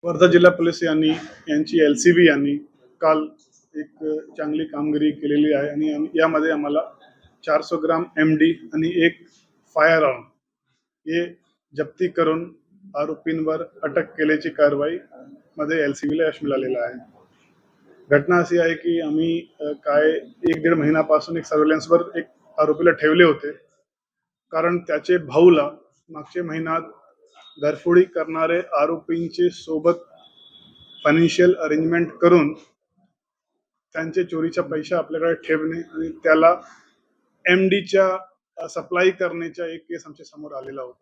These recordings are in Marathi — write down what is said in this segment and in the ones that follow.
वर्धा जिल्हा पोलीस यांची LCB यांनी काल एक चांगली कामगिरी केलेली आहे आणि यामध्ये आम्हाला 400 ग्राम MD आणि एक फायर आर्म हे जप्ती करून आरोपींवर अटक केल्याची कारवाई मध्ये LCBला यश मिळालेलं आहे. घटना अशी आहे की आम्ही काय 1-1.5 महिन्यापासून एक सर्व्हेलन्सवर एक आरोपीला ठेवले होते, कारण त्याचे भाऊला मागच्या महिन्यात घरफोडी करणारे आरोपींचे सोबत फायनान्शियल अरेंजमेंट करून त्यांचे चोरीचा पैसा आपल्याकडे ठेवणे आणि त्याला MDच्या सप्लाय करण्याचा एक केस आमच्या समोर आलेला होता.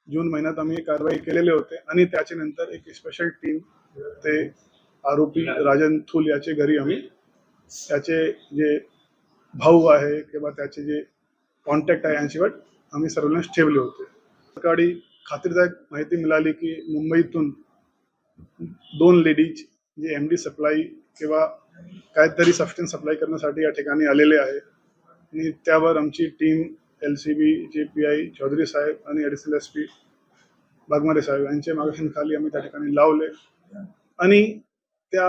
जून महिन्यात आम्ही कारवाई केलेले होते आणि त्याच्यानंतर एक स्पेशल टीम ते आरोपी राजन थूल याचे घरी आम्ही त्याचे जे भाऊ आहे किंवा त्याचे जे कॉन्टॅक्ट आहे यांच्यावर आम्ही सर्वेलन्स ठेवले होते. सकाळी खात्रीदायक माहिती मिळाली की मुंबईतून 2 लेडीज जे MD सप्लाय किंवा काहीतरी सबस्टन्स सप्लाय करण्यासाठी या ठिकाणी आलेले आहे आणि त्यावर आमची टीम LCB चे PI चौधरी साहेब आणि ॲडिशनल SP बागमारे साहेब यांच्या मार्गदर्शनाखाली आम्ही त्या ठिकाणी लावले आणि त्या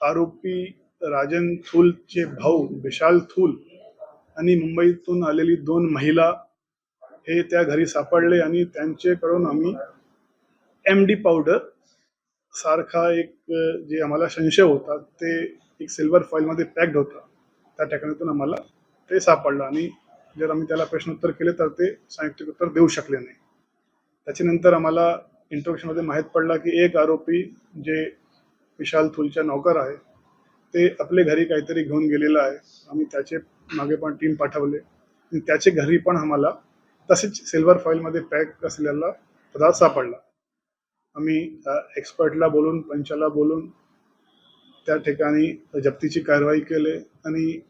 आरोपी राजन थूलचे भाऊ विशाल थूल आणि मुंबईतून आलेली 2 महिला हे त्या घरी सापडले आणि त्यांच्याकडून आम्ही MD पावडर सारखा एक जे आम्हाला संशय होता ते एक सिल्वर फॉइलमध्ये पॅक्ड होता, त्या ठिकाणातून आम्हाला ते सापडलं आणि जर आम्ही त्याला प्रश्नोत्तर केले तर ते सायंटिफिक उत्तर देऊ शकले नाही. त्याच्यानंतर आम्हाला इंट्रोगेशनमध्ये माहीत पडला की एक आरोपी जे विशाल थूलचा नौकर आहे ते आपल्या घरी काहीतरी घेऊन गेलेला आहे. आम्ही त्याचे मागे पण टीम पाठवले आणि त्याचे घरी पण आम्हाला तसेच सिल्वर फॉइलमध्ये पॅक असलेला पदार्थ सापडला. आम्ही एक्सपर्टला बोलून पंचाला बोलून त्या ठिकाणी जप्तीची कारवाई केली आणि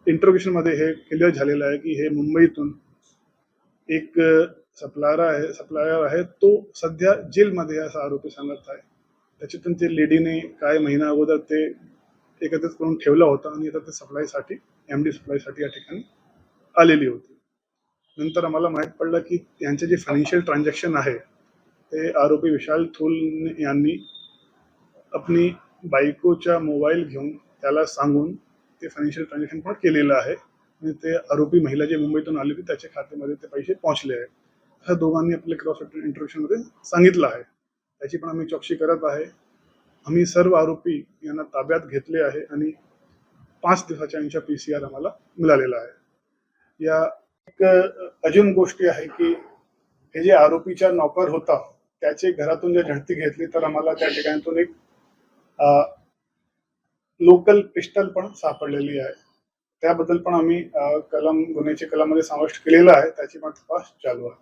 इंट्रोगेशनमध्ये हे क्लिअर झालेलं आहे की हे मुंबईतून एक सप्लायर आहे तो सध्या जेलमध्ये असा आरोपी सांगत आहे. त्याच्यातून ते लेडीने काही महिना अगोदर ते एकत्रित करून ठेवला होता आणि आता ते सप्लायसाठी MD सप्लायसाठी या ठिकाणी आलेली होती. नंतर आम्हाला माहीत पडलं की यांचे जे फायनान्शियल ट्रान्झॅक्शन आहे ते आरोपी विशाल थूल यांनी आपली बायकोचा मोबाईल घेऊन त्याला सांगून ते फायनान्शियल ट्रान्झॅक्शन पण केलेलं आहे आणि ते आरोपी महिला जे मुंबईतून आली होती त्याच्या खात्यामध्ये ते पैसे पोहोचले आहेत. ह्या दोघांनी आपल्या क्रॉस इंट्रोगेशनमध्ये सांगितलं आहे. त्याची पण आम्ही चौकशी करत आहे. आम्ही सर्व आरोपी यांना ताब्यात घेतले आहे आणि 5 दिवसाच्या यांच्या PCR आम्हाला मिळालेला आहे. या एक अजून गोष्टी आहे की हे जे आरोपीचा नौकर होता त्याचे घरातून जर झडती घेतली तर आम्हाला त्या ठिकाणातून एक लोकल पिस्टल पण सापडलेली आहे. त्याबद्दल पण आम्ही गुन्ह्याच्या कलममध्ये समाविष्ट केलेला आहे. त्याची पण तपास चालू आहे.